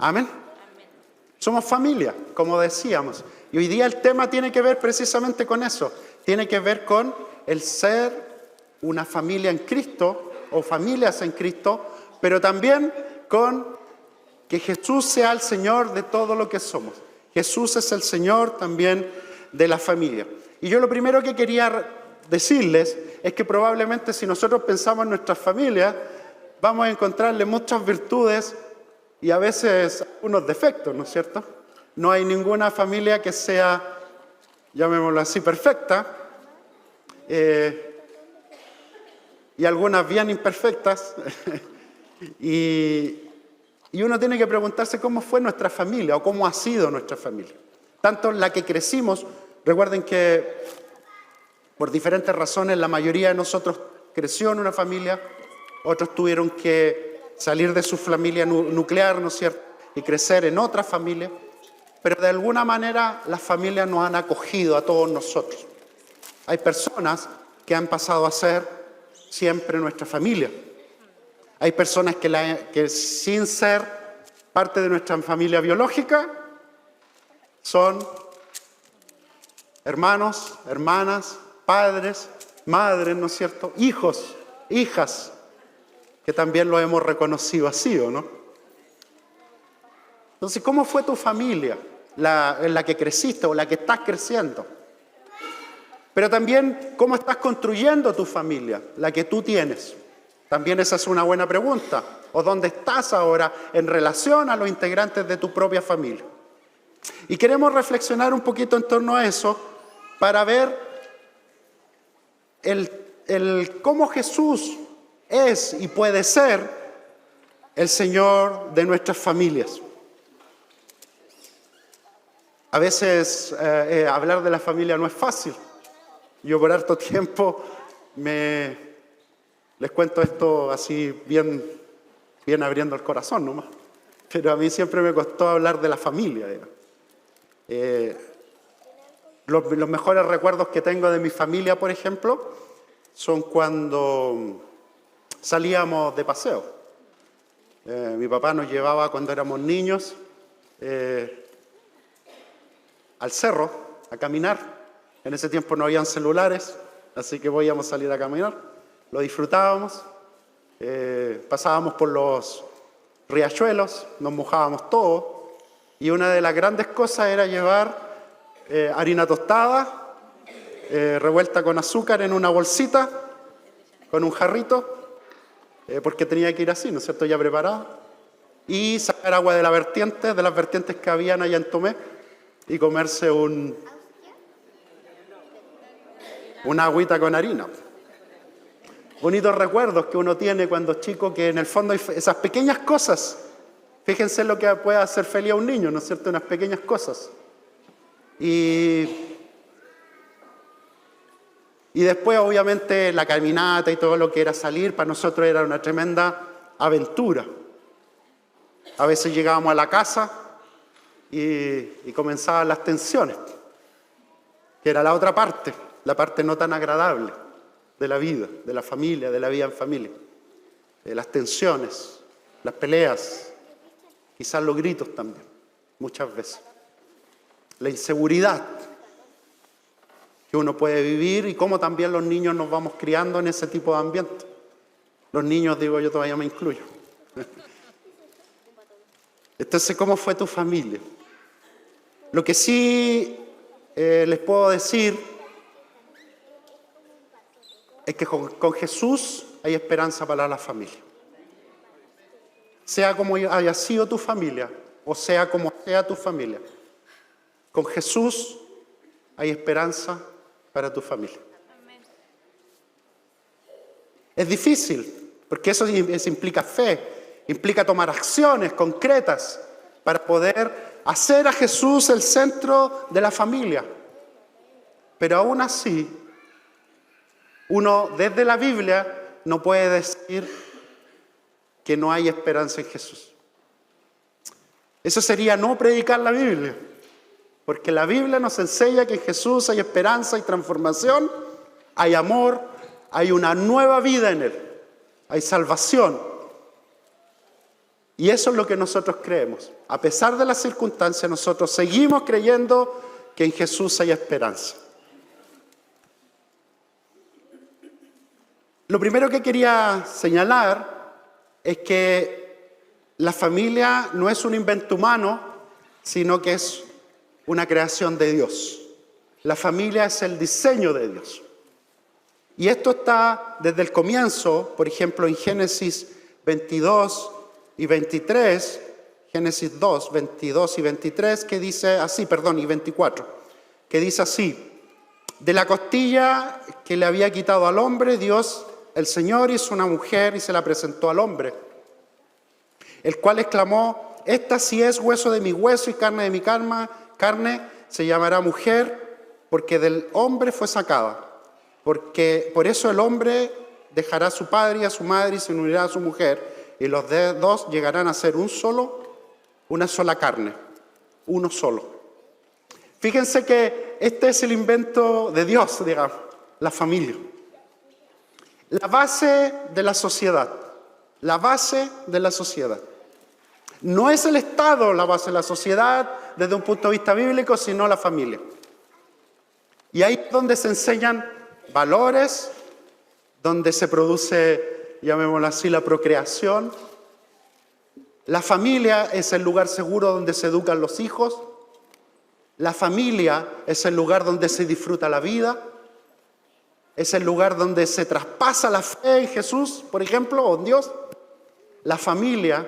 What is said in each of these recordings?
Amén. Somos familia, como decíamos. Y hoy día el tema tiene que ver precisamente con eso. Tiene que ver con el ser una familia en Cristo o familias en Cristo, pero también con que Jesús sea el Señor de todo lo que somos. Jesús es el Señor también de la familia. Y yo lo primero que quería decirles es que probablemente si nosotros pensamos en nuestras familias, vamos a encontrarle muchas virtudes y a veces unos defectos, ¿no es cierto? No hay ninguna familia que sea, llamémoslo así, perfecta, y algunas bien imperfectas, y uno tiene que preguntarse cómo fue nuestra familia o cómo ha sido nuestra familia. Tanto la que crecimos, recuerden que por diferentes razones la mayoría de nosotros creció en una familia, otros tuvieron que salir de su familia nuclear, ¿no es cierto?, y crecer en otra familia, pero de alguna manera las familias nos han acogido a todos nosotros. Hay personas que han pasado a ser siempre nuestra familia. Hay personas que sin ser parte de nuestra familia biológica son hermanos, hermanas, padres, madres, ¿no es cierto?, hijos, hijas, que también lo hemos reconocido así, ¿o no? Entonces, ¿cómo fue tu familia, en la que creciste o la que estás creciendo? Pero también, ¿cómo estás construyendo tu familia, la que tú tienes? También esa es una buena pregunta. ¿O dónde estás ahora en relación a los integrantes de tu propia familia? Y queremos reflexionar un poquito en torno a eso para ver cómo Jesús es y puede ser el Señor de nuestras familias. A veces hablar de la familia no es fácil. Yo por harto tiempo les cuento esto así bien abriendo el corazón nomás. Pero a mí siempre me costó hablar de la familia. Los mejores recuerdos que tengo de mi familia, por ejemplo, son cuando salíamos de paseo. Mi papá nos llevaba cuando éramos niños al cerro a caminar. En ese tiempo no habían celulares, así que podíamos salir a caminar. Lo disfrutábamos, pasábamos por los riachuelos, nos mojábamos todos, y una de las grandes cosas era llevar harina tostada, revuelta con azúcar en una bolsita, con un jarrito, porque tenía que ir así, ¿no es cierto?, ya preparado, y sacar agua de las vertientes que habían allá en Tomé, y comerse una agüita con harina. Bonitos recuerdos que uno tiene cuando es chico, que en el fondo hay esas pequeñas cosas. Fíjense lo que puede hacer feliz a un niño, ¿no es cierto?, unas pequeñas cosas. Y después, obviamente, la caminata y todo lo que era salir, para nosotros era una tremenda aventura. A veces llegábamos a la casa y comenzaban las tensiones, que era la otra parte, la parte no tan agradable de la vida, de la familia, de la vida en familia. Las tensiones, las peleas, quizás los gritos también, muchas veces. La inseguridad que uno puede vivir y cómo también los niños nos vamos criando en ese tipo de ambiente. Los niños, digo yo, todavía me incluyo. Entonces, ¿cómo fue tu familia? Lo que sí les puedo decir es que con Jesús hay esperanza para la familia. Sea como haya sido tu familia, o sea como sea tu familia, con Jesús hay esperanza para tu familia. Es difícil, porque eso implica fe, implica tomar acciones concretas para poder hacer a Jesús el centro de la familia. Pero aún así, uno desde la Biblia no puede decir que no hay esperanza en Jesús. Eso sería no predicar la Biblia, porque la Biblia nos enseña que en Jesús hay esperanza y transformación, hay amor, hay una nueva vida en Él, hay salvación. Y eso es lo que nosotros creemos. A pesar de las circunstancias, nosotros seguimos creyendo que en Jesús hay esperanza. Lo primero que quería señalar es que la familia no es un invento humano, sino que es una creación de Dios. La familia es el diseño de Dios. Y esto está desde el comienzo, por ejemplo, en Génesis 22 y 23, Génesis 2, 22 y 23, que dice así, y 24, que dice así: de la costilla que le había quitado al hombre, Dios, el Señor, hizo una mujer y se la presentó al hombre, el cual exclamó: esta sí es hueso de mi hueso y carne de mi carne, se llamará mujer, porque del hombre fue sacada. Porque por eso el hombre dejará a su padre y a su madre y se unirá a su mujer, y los dos llegarán a ser una sola carne, uno solo. Fíjense que este es el invento de Dios, digamos, la familia. La base de la sociedad, la base de la sociedad. No es el Estado la base de la sociedad desde un punto de vista bíblico, sino la familia. Y ahí es donde se enseñan valores, donde se produce, llamémoslo así, la procreación. La familia es el lugar seguro donde se educan los hijos. La familia es el lugar donde se disfruta la vida. Es el lugar donde se traspasa la fe en Jesús, por ejemplo, o en Dios. La familia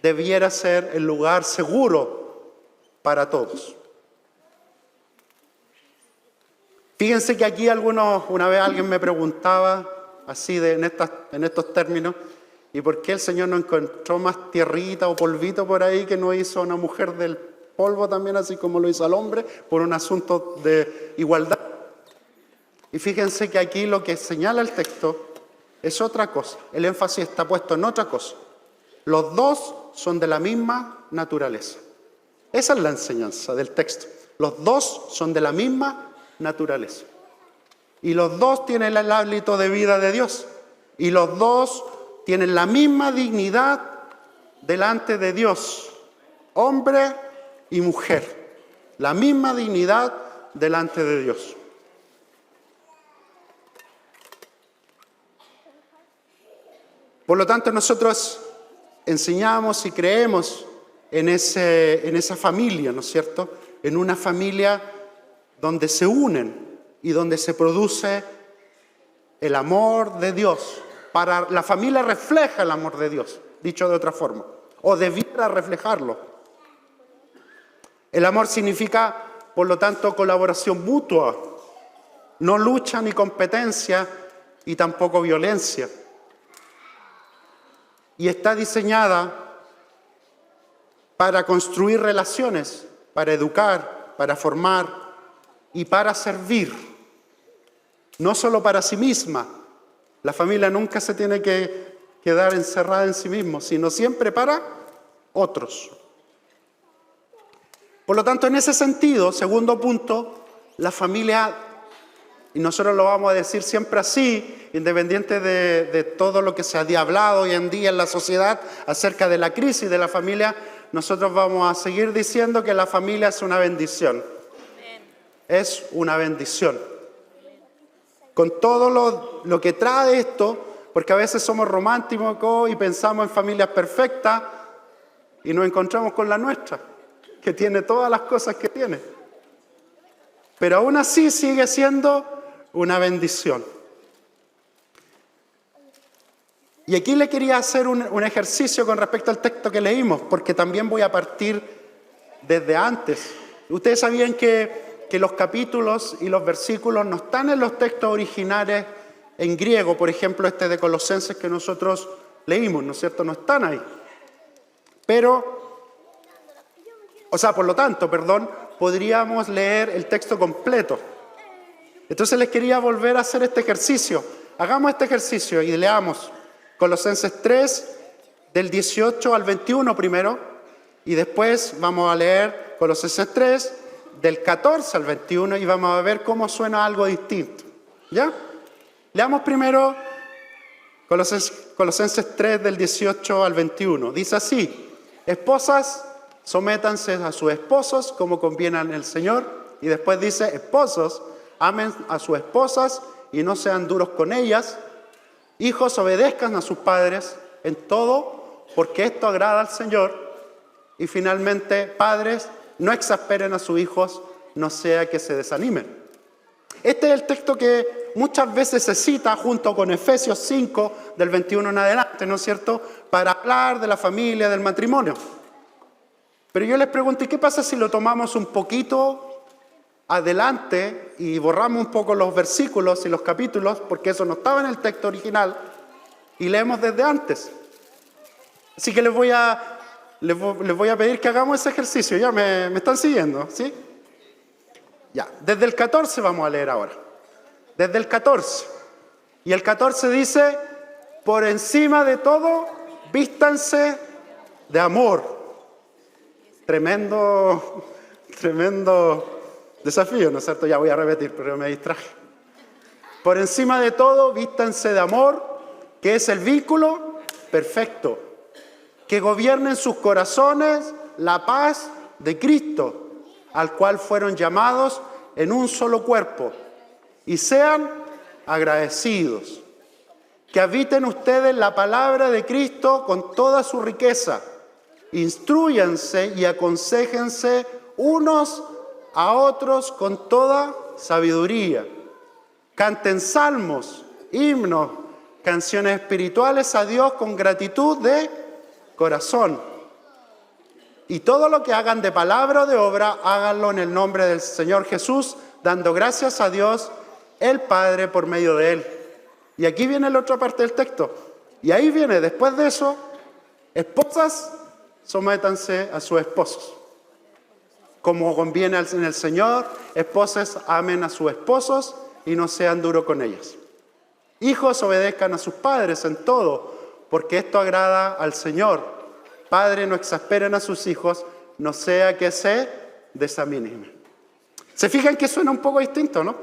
debiera ser el lugar seguro para todos. Fíjense que aquí una vez alguien me preguntaba, así en estos términos, ¿y por qué el Señor no encontró más tierrita o polvito por ahí que no hizo a una mujer del polvo también, así como lo hizo al hombre, por un asunto de igualdad? Y fíjense que aquí lo que señala el texto es otra cosa. El énfasis está puesto en otra cosa. Los dos son de la misma naturaleza. Esa es la enseñanza del texto. Los dos son de la misma naturaleza. Y los dos tienen el hábito de vida de Dios. Y los dos tienen la misma dignidad delante de Dios. Hombre y mujer. La misma dignidad delante de Dios. Por lo tanto, nosotros enseñamos y creemos en esa familia, ¿no es cierto? En una familia donde se unen y donde se produce el amor de Dios. La familia refleja el amor de Dios, dicho de otra forma, o debiera reflejarlo. El amor significa, por lo tanto, colaboración mutua, no lucha ni competencia y tampoco violencia. Y está diseñada para construir relaciones, para educar, para formar y para servir. No solo para sí misma. La familia nunca se tiene que quedar encerrada en sí mismo, sino siempre para otros. Por lo tanto, en ese sentido, segundo punto, la familia, y nosotros lo vamos a decir siempre así, independiente de todo lo que se ha hablado hoy en día en la sociedad acerca de la crisis de la familia, nosotros vamos a seguir diciendo que la familia es una bendición. Es una bendición. Con todo lo que trae esto, porque a veces somos románticos y pensamos en familias perfectas y nos encontramos con la nuestra, que tiene todas las cosas que tiene. Pero aún así sigue siendo una bendición. Y aquí le quería hacer un ejercicio con respecto al texto que leímos, porque también voy a partir desde antes. Ustedes sabían que los capítulos y los versículos no están en los textos originales en griego, por ejemplo, este de Colosenses que nosotros leímos, ¿no es cierto? No están ahí. Por lo tanto, podríamos leer el texto completo. Entonces les quería volver a hacer este ejercicio. Hagamos este ejercicio y leamos Colosenses 3, del 18 al 21 primero, y después vamos a leer Colosenses 3, del 14 al 21, y vamos a ver cómo suena algo distinto. ¿Ya? Leamos primero Colosenses 3 del 18 al 21. Dice así: esposas, sométanse a sus esposos como conviene en el Señor. Y después dice: esposos, amen a sus esposas y no sean duros con ellas. Hijos, obedezcan a sus padres en todo, porque esto agrada al Señor. Y finalmente, padres, no exasperen a sus hijos, no sea que se desanimen. Este es el texto que muchas veces se cita junto con Efesios 5, del 21 en adelante, ¿no es cierto?, para hablar de la familia, del matrimonio. Pero yo les pregunto, ¿y qué pasa si lo tomamos un poquito adelante y borramos un poco los versículos y los capítulos, porque eso no estaba en el texto original, y leemos desde antes? Así que les voy a pedir que hagamos ese ejercicio. ¿Ya me están siguiendo? ¿Sí? Ya, desde el 14 vamos a leer ahora. Desde el 14. Y el 14 dice: por encima de todo, vístanse de amor. Tremendo desafío, ¿no es cierto? Ya voy a repetir, pero me distraje. Por encima de todo, vístanse de amor, que es el vínculo perfecto, que gobierne en sus corazones la paz de Cristo, al cual fueron llamados en un solo cuerpo, y sean agradecidos. Que habiten ustedes la palabra de Cristo con toda su riqueza. Instrúyanse y aconséjense unos a otros con toda sabiduría. Canten salmos, himnos, canciones espirituales a Dios con gratitud de corazón. Y todo lo que hagan de palabra o de obra, háganlo en el nombre del Señor Jesús, dando gracias a Dios, el Padre, por medio de Él. Y aquí viene la otra parte del texto. Y ahí viene, después de eso: esposas, sométanse a sus esposos, como conviene en el Señor. Esposas, amen a sus esposos y no sean duros con ellas. Hijos, obedezcan a sus padres en todo, porque esto agrada al Señor. Padres, no exasperen a sus hijos, no sea que se desanimen. ¿Se fijan que suena un poco distinto, no?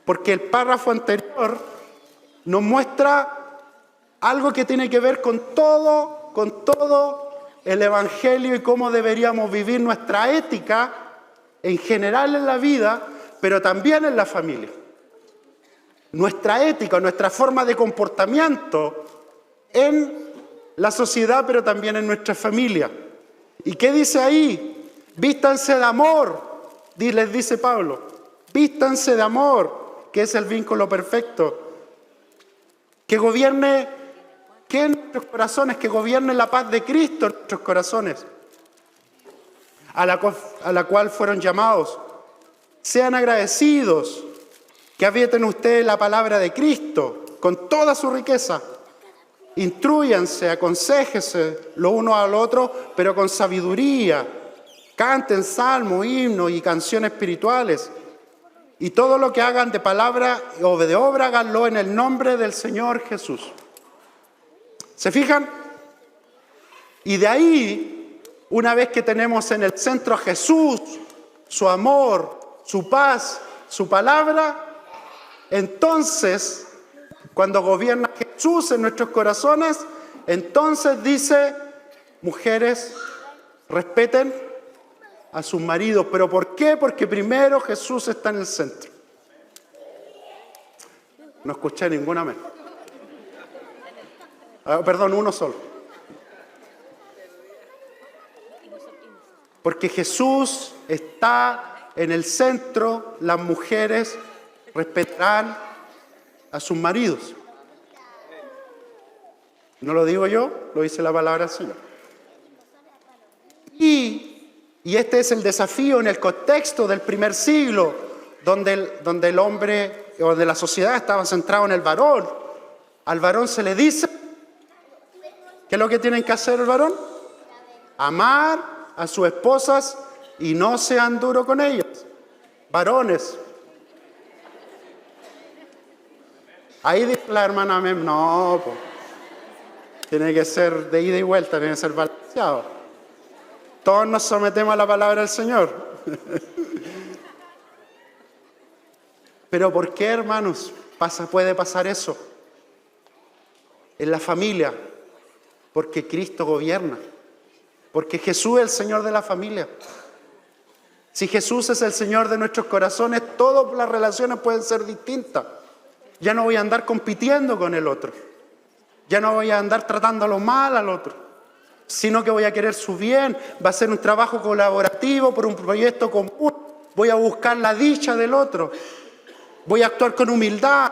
Porque el párrafo anterior nos muestra algo que tiene que ver con todo el Evangelio y cómo deberíamos vivir nuestra ética en general en la vida, pero también en la familia. Nuestra ética, nuestra forma de comportamiento en la sociedad, pero también en nuestra familia. ¿Y qué dice ahí? Vístanse de amor, les dice Pablo. Vístanse de amor, que es el vínculo perfecto. Que gobierne, ¿qué en nuestros corazones? Que gobierne la paz de Cristo en nuestros corazones, a la cual fueron llamados. Sean agradecidos, que habiten ustedes la palabra de Cristo con toda su riqueza. Instrúyanse, aconséjense los unos al otro, pero con sabiduría. Canten salmos, himnos y canciones espirituales. Y todo lo que hagan de palabra o de obra, háganlo en el nombre del Señor Jesús. ¿Se fijan? Y de ahí, una vez que tenemos en el centro a Jesús, su amor, su paz, su palabra, entonces, cuando gobierna Jesús en nuestros corazones, entonces dice: mujeres, respeten a sus maridos. ¿Pero por qué? Porque primero Jesús está en el centro. No escuché ninguna amén. Perdón, uno solo. Porque Jesús está en el centro, las mujeres respetarán a sus maridos. No lo digo yo, lo dice la palabra del Señor. Y este es el desafío en el contexto del primer siglo, donde el hombre, o de la sociedad, estaba centrado en el varón. Al varón se le dice, ¿qué es lo que tienen que hacer el varón? Amar a sus esposas y no sean duros con ellas. Varones. Ahí dice la hermana Mem, no, pues, tiene que ser de ida y vuelta, tiene que ser balanceado. Todos nos sometemos a la palabra del Señor. Pero ¿por qué, hermanos, puede pasar eso? en la familia, porque Cristo gobierna, porque Jesús es el Señor de la familia. Si Jesús es el Señor de nuestros corazones, todas las relaciones pueden ser distintas. Ya no voy a andar compitiendo con el otro. Ya no voy a andar tratándolo mal al otro, sino que voy a querer su bien. Va a ser un trabajo colaborativo por un proyecto común. Voy a buscar la dicha del otro. Voy a actuar con humildad.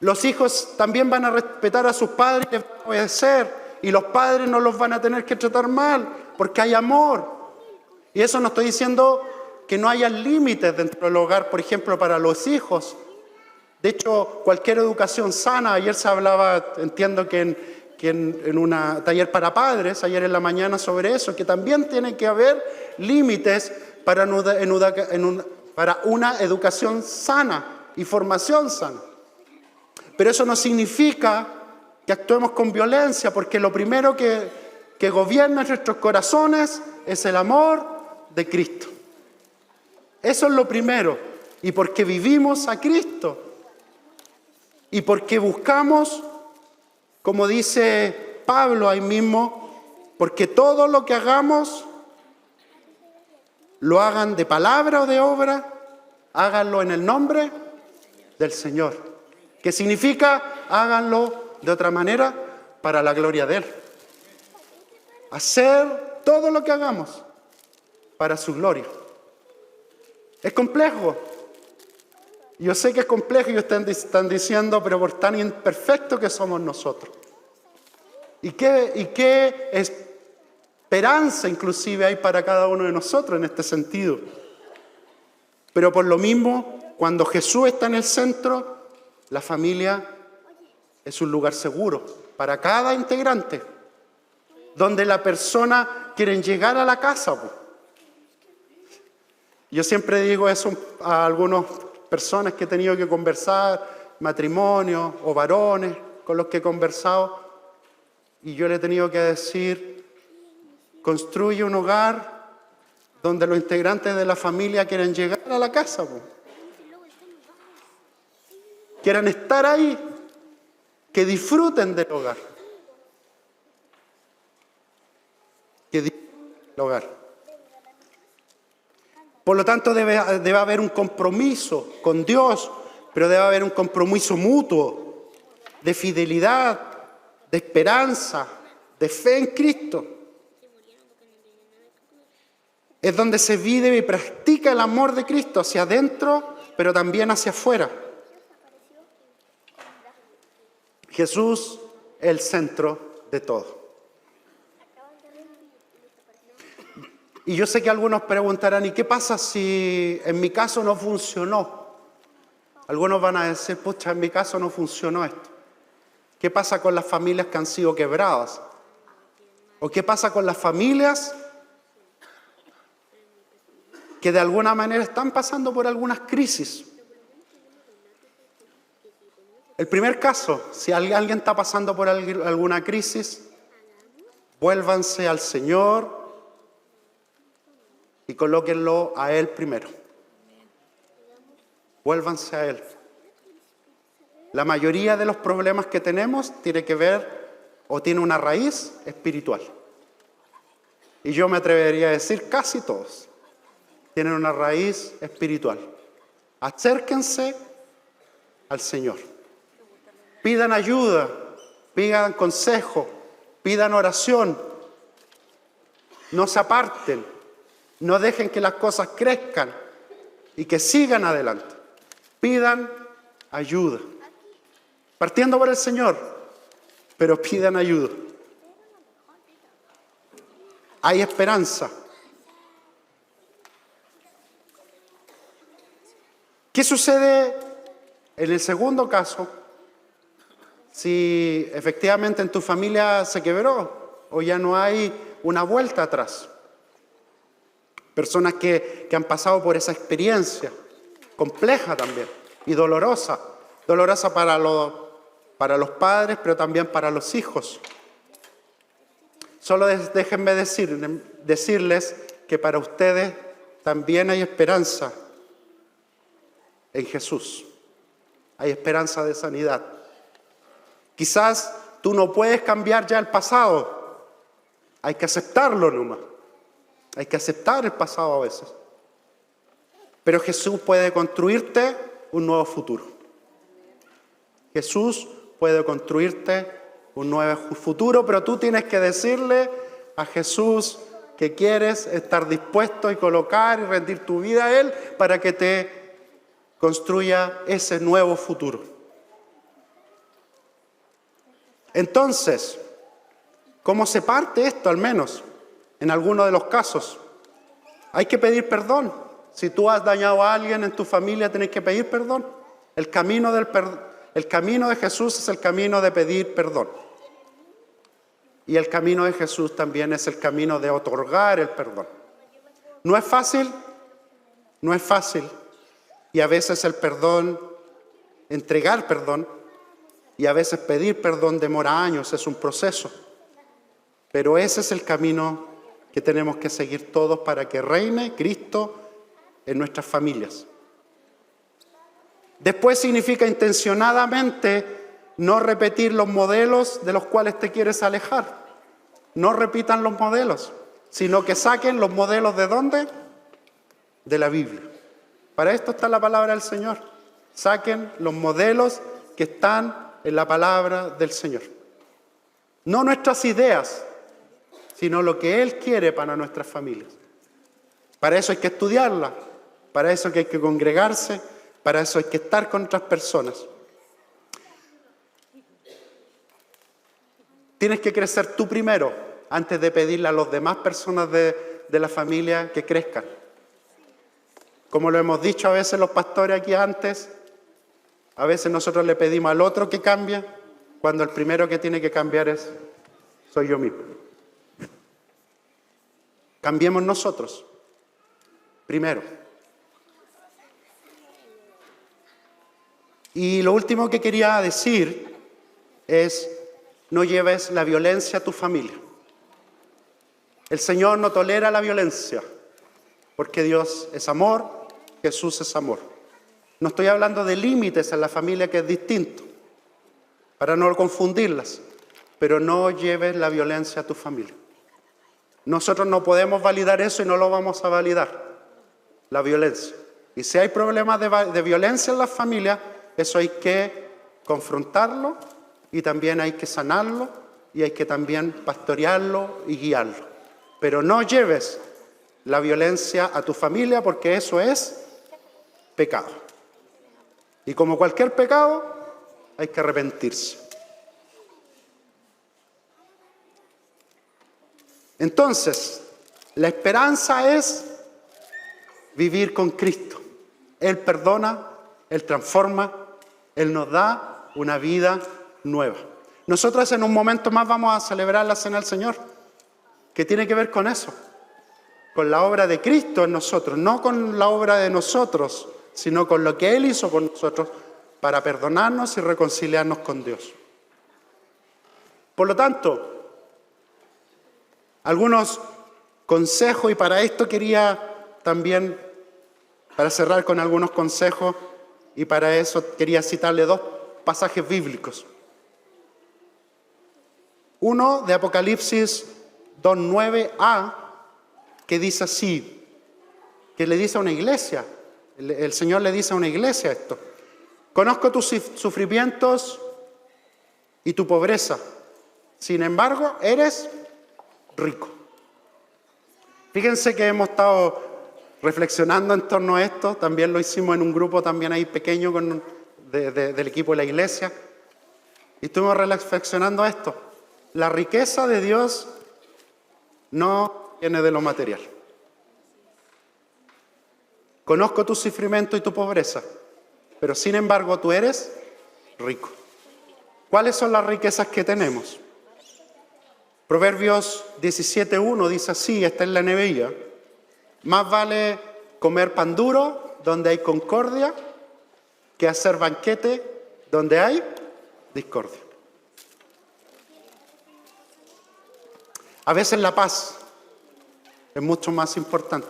Los hijos también van a respetar a sus padres y les van a obedecer. Y los padres no los van a tener que tratar mal, porque hay amor. Y eso no estoy diciendo que no haya límites dentro del hogar, por ejemplo, para los hijos. De hecho, cualquier educación sana, ayer se hablaba, entiendo que en un taller para padres, ayer en la mañana sobre eso, que también tiene que haber límites para una educación sana y formación sana. Pero eso no significa que actuemos con violencia, porque lo primero que gobierna nuestros corazones es el amor de Cristo. Eso es lo primero. Y porque vivimos a Cristo. Y porque buscamos, como dice Pablo ahí mismo, porque todo lo que hagamos, lo hagan de palabra o de obra, háganlo en el nombre del Señor. ¿Qué significa? Háganlo de otra manera para la gloria de Él. Hacer todo lo que hagamos para su gloria. Es complejo. Yo sé que es complejo y ustedes están diciendo, pero por tan imperfectos que somos nosotros. ¿Y qué esperanza inclusive hay para cada uno de nosotros en este sentido? Pero por lo mismo, cuando Jesús está en el centro, la familia es un lugar seguro para cada integrante, donde la persona quiere llegar a la casa. Yo siempre digo eso a algunas personas que he tenido que conversar, matrimonios o varones con los que he conversado, y yo le he tenido que decir, construye un hogar donde los integrantes de la familia quieren llegar a la casa, quieran estar ahí, que disfruten del hogar, que disfruten del hogar. Por lo tanto, debe haber un compromiso con Dios, pero debe haber un compromiso mutuo, de fidelidad, de esperanza, de fe en Cristo. Es donde se vive y practica el amor de Cristo hacia adentro, pero también hacia afuera. Jesús es el centro de todo. Y yo sé que algunos preguntarán, ¿y qué pasa si en mi caso no funcionó? Algunos van a decir, pucha, en mi caso no funcionó esto. ¿Qué pasa con las familias que han sido quebradas? ¿O qué pasa con las familias que de alguna manera están pasando por algunas crisis? El primer caso, si alguien está pasando por alguna crisis, vuélvanse al Señor y colóquenlo a Él primero. Vuélvanse a Él. La mayoría de los problemas que tenemos tiene que ver o tiene una raíz espiritual. Y yo me atrevería a decir casi todos tienen una raíz espiritual. Acérquense al Señor. Pidan ayuda, pidan consejo, pidan oración. No se aparten. No dejen que las cosas crezcan y que sigan adelante. Pidan ayuda. Partiendo por el Señor, pero pidan ayuda. Hay esperanza. ¿Qué sucede en el segundo caso si efectivamente en tu familia se quebró o ya no hay una vuelta atrás? Personas que han pasado por esa experiencia, compleja también y dolorosa. Dolorosa para los padres, pero también para los hijos. Solo déjenme decirles que para ustedes también hay esperanza en Jesús. Hay esperanza de sanidad. Quizás tú no puedes cambiar ya el pasado. Hay que aceptarlo nomás. Hay que aceptar el pasado a veces. Pero Jesús puede construirte un nuevo futuro. Jesús puede construirte un nuevo futuro, pero tú tienes que decirle a Jesús que quieres estar dispuesto y colocar y rendir tu vida a Él para que te construya ese nuevo futuro. Entonces, ¿cómo se parte esto al menos? En algunos de los casos, hay que pedir perdón. Si tú has dañado a alguien en tu familia, tienes que pedir perdón. El camino de Jesús es el camino de pedir perdón. Y el camino de Jesús también es el camino de otorgar el perdón. No es fácil, no es fácil. Y a veces el perdón, entregar perdón, y a veces pedir perdón demora años, es un proceso. Pero ese es el camino que tenemos que seguir todos para que reine Cristo en nuestras familias. Después significa intencionadamente no repetir los modelos de los cuales te quieres alejar. No repitan los modelos, sino que saquen los modelos ¿de dónde? De la Biblia. Para esto está la palabra del Señor. Saquen los modelos que están en la palabra del Señor. No nuestras ideas, sino lo que Él quiere para nuestras familias. Para eso hay que estudiarla, para eso hay que congregarse, para eso hay que estar con otras personas. Tienes que crecer tú primero, antes de pedirle a las demás personas de la familia que crezcan. Como lo hemos dicho a veces los pastores aquí antes, a veces nosotros le pedimos al otro que cambie, cuando el primero que tiene que cambiar soy yo mismo. Cambiemos nosotros, primero. Y lo último que quería decir es, no lleves la violencia a tu familia. El Señor no tolera la violencia, porque Dios es amor, Jesús es amor. No estoy hablando de límites en la familia, que es distinto, para no confundirlas, pero no lleves la violencia a tu familia. Nosotros no podemos validar eso y no lo vamos a validar, la violencia. Y si hay problemas de violencia en las familias, eso hay que confrontarlo y también hay que sanarlo y hay que también pastorearlo y guiarlo. Pero no lleves la violencia a tu familia, porque eso es pecado. Y como cualquier pecado, hay que arrepentirse. Entonces, la esperanza es vivir con Cristo. Él perdona, Él transforma, Él nos da una vida nueva. Nosotros en un momento más vamos a celebrar la Cena del Señor, que tiene que ver con eso, con la obra de Cristo en nosotros, no con la obra de nosotros, sino con lo que Él hizo por nosotros para perdonarnos y reconciliarnos con Dios. Por lo tanto, algunos consejos, y para esto quería también, para cerrar con algunos consejos, y para eso quería citarle dos pasajes bíblicos. Uno de Apocalipsis 2:9a, que dice así, que le dice a una iglesia, el Señor le dice a una iglesia esto: conozco tus sufrimientos y tu pobreza, sin embargo eres rico. Fíjense que hemos estado reflexionando en torno a esto, también lo hicimos en un grupo también ahí pequeño del equipo de la iglesia, y estuvimos reflexionando a esto. La riqueza de Dios no viene de lo material. Conozco tu sufrimiento y tu pobreza, pero sin embargo tú eres rico. ¿Cuáles son las riquezas que tenemos? Proverbios 17:1 dice así, está en la NBI: más vale comer pan duro donde hay concordia que hacer banquete donde hay discordia. A veces la paz es mucho más importante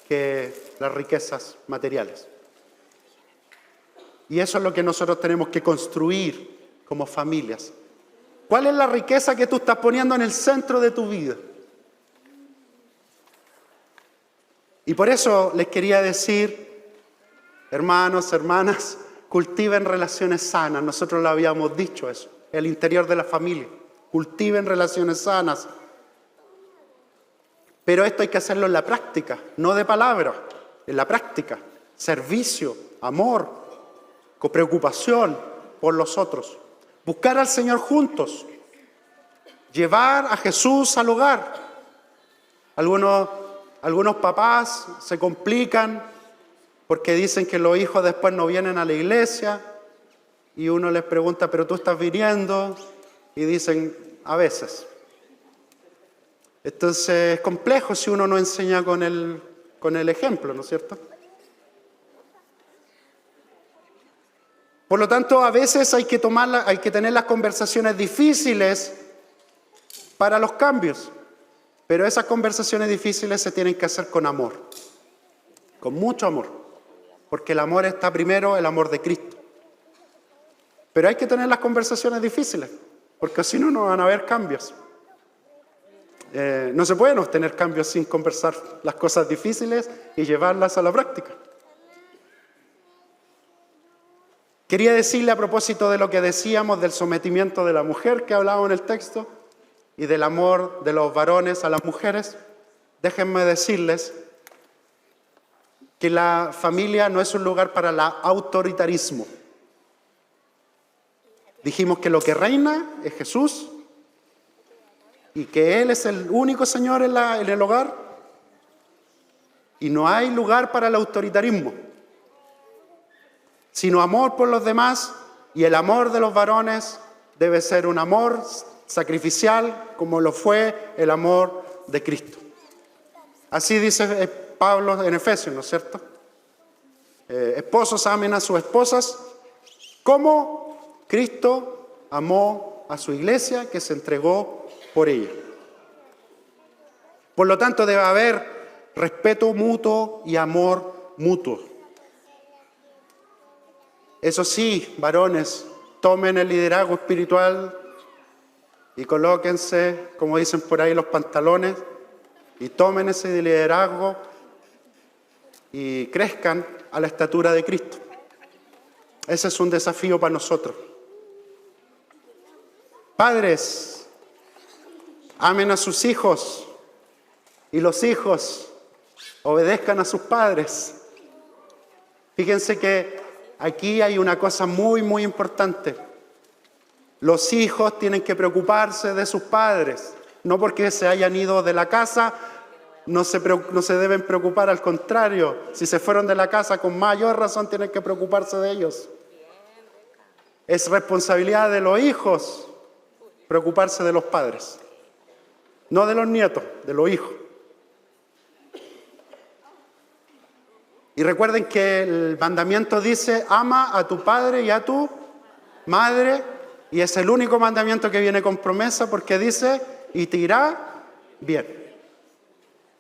que las riquezas materiales. Y eso es lo que nosotros tenemos que construir como familias? ¿Cuál es la riqueza que tú estás poniendo en el centro de tu vida? Y por eso les quería decir, hermanos, hermanas, cultiven relaciones sanas. Nosotros lo habíamos dicho eso, el interior de la familia. Cultiven relaciones sanas. Pero esto hay que hacerlo en la práctica, no de palabra, en la práctica. Servicio, amor, preocupación por los otros. Buscar al Señor juntos. Llevar a Jesús al hogar. Algunos papás se complican porque dicen que los hijos después no vienen a la iglesia y uno les pregunta, ¿pero tú estás viniendo? Y dicen, a veces. Entonces es complejo si uno no enseña con el ejemplo, ¿no es cierto? Por lo tanto, a veces hay que tener las conversaciones difíciles para los cambios. Pero esas conversaciones difíciles se tienen que hacer con amor, con mucho amor, porque el amor está primero, el amor de Cristo. Pero hay que tener las conversaciones difíciles, porque si no, no van a haber cambios. No se pueden obtener cambios sin conversar las cosas difíciles y llevarlas a la práctica. Quería decirle a propósito de lo que decíamos del sometimiento de la mujer que hablaba en el texto, y del amor de los varones a las mujeres, déjenme decirles que la familia no es un lugar para el autoritarismo. Dijimos que lo que reina es Jesús y que Él es el único Señor en el hogar y no hay lugar para el autoritarismo, sino amor por los demás, y el amor de los varones debe ser un amor sacrificial como lo fue el amor de Cristo. Así dice Pablo en Efesios, ¿no es cierto? Esposos amen a sus esposas como Cristo amó a su iglesia que se entregó por ella. Por lo tanto, debe haber respeto mutuo y amor mutuo. Eso sí, varones, tomen el liderazgo espiritual y colóquense, como dicen por ahí, los pantalones y tomen ese liderazgo y crezcan a la estatura de Cristo. Ese es un desafío para nosotros. Padres, amen a sus hijos y los hijos obedezcan a sus padres. Fíjense que aquí hay una cosa muy, muy importante. Los hijos tienen que preocuparse de sus padres, no porque se hayan ido de la casa, no se deben preocupar, al contrario, si se fueron de la casa con mayor razón tienen que preocuparse de ellos. Es responsabilidad de los hijos preocuparse de los padres, no de los nietos, de los hijos. Y recuerden que el mandamiento dice, ama a tu padre y a tu madre, y es el único mandamiento que viene con promesa porque dice, y te irá bien.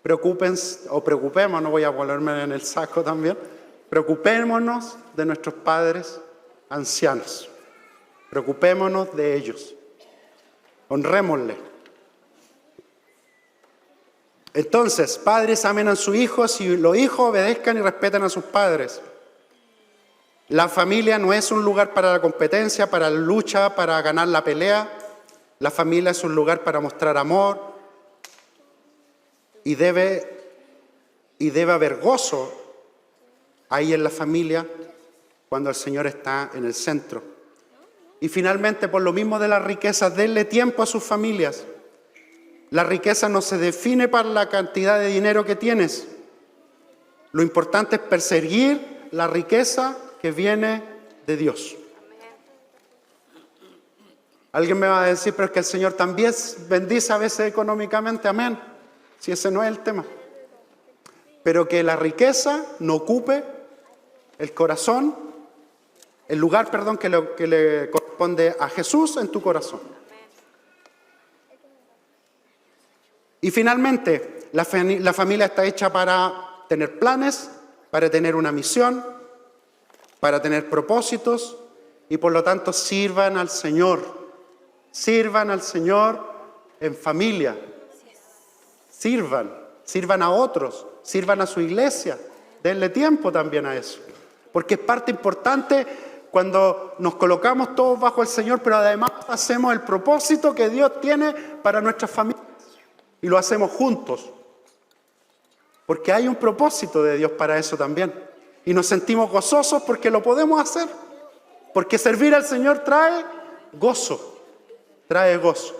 Preocupémonos, voy a ponerme en el saco también, preocupémonos de nuestros padres ancianos, preocupémonos de ellos, honrémosle. Entonces, padres amen a sus hijos y los hijos obedezcan y respeten a sus padres. La familia no es un lugar para la competencia, para la lucha, para ganar la pelea. La familia es un lugar para mostrar amor y debe haber gozo ahí en la familia cuando el Señor está en el centro. Y finalmente, por lo mismo de las riquezas, denle tiempo a sus familias. La riqueza no se define por la cantidad de dinero que tienes. Lo importante es perseguir la riqueza que viene de Dios. Alguien me va a decir, pero es que el Señor también bendice a veces económicamente, amén. Si ese no es el tema. Pero que la riqueza no ocupe el corazón, el lugar, que le corresponde a Jesús en tu corazón. Y finalmente, la familia está hecha para tener planes, para tener una misión, para tener propósitos y por lo tanto sirvan al Señor. Sirvan al Señor en familia. Sirvan a otros, sirvan a su iglesia. Denle tiempo también a eso. Porque es parte importante cuando nos colocamos todos bajo el Señor, pero además hacemos el propósito que Dios tiene para nuestras familias. Y lo hacemos juntos. Porque hay un propósito de Dios para eso también. Y nos sentimos gozosos porque lo podemos hacer. Porque servir al Señor trae gozo. Trae gozo.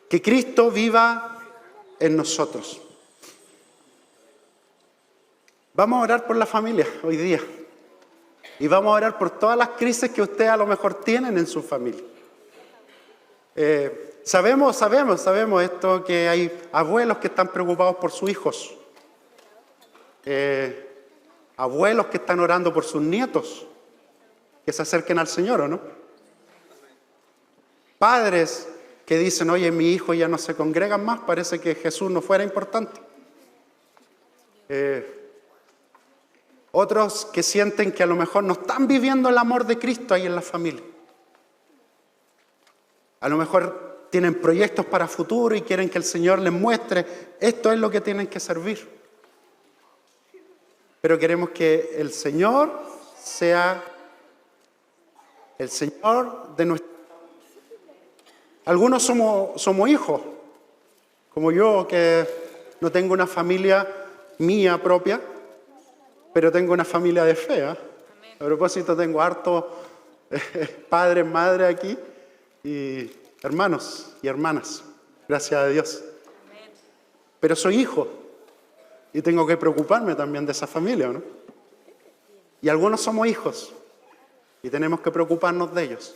Que Cristo viva en nosotros. Vamos a orar por la familia hoy día. Y vamos a orar por todas las crisis que ustedes a lo mejor tienen en su familia. Sabemos esto, que hay abuelos que están preocupados por sus hijos. Abuelos que están orando por sus nietos, que se acerquen al Señor, ¿o no? Padres que dicen, oye, mi hijo ya no se congregan más, parece que Jesús no fuera importante. Otros que sienten que a lo mejor no están viviendo el amor de Cristo ahí en la familia. A lo mejor tienen proyectos para futuro y quieren que el Señor les muestre, esto es lo que tienen que servir. Pero queremos que el Señor sea el Señor de nuestra. Algunos somos hijos, como yo, que no tengo una familia mía propia, pero tengo una familia de fe. A propósito, tengo hartos padres, madres aquí, y hermanos y hermanas, gracias a Dios. Pero soy hijo, y tengo que preocuparme también de esa familia, ¿no? Y algunos somos hijos, y tenemos que preocuparnos de ellos.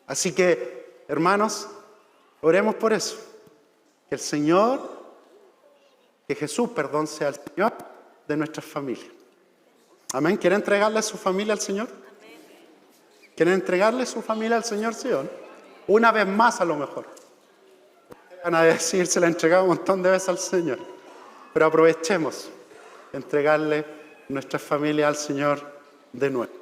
Así que, hermanos, oremos por eso. Que el Señor, que Jesús, sea el Señor de nuestras familias. Amén. ¿Quieren entregarle su familia al Señor? ¿Quieren entregarle su familia al Señor, sí o no? Una vez más a lo mejor. Van a decir, se la he entregado un montón de veces al Señor. Pero aprovechemos entregarle nuestra familia al Señor de nuevo.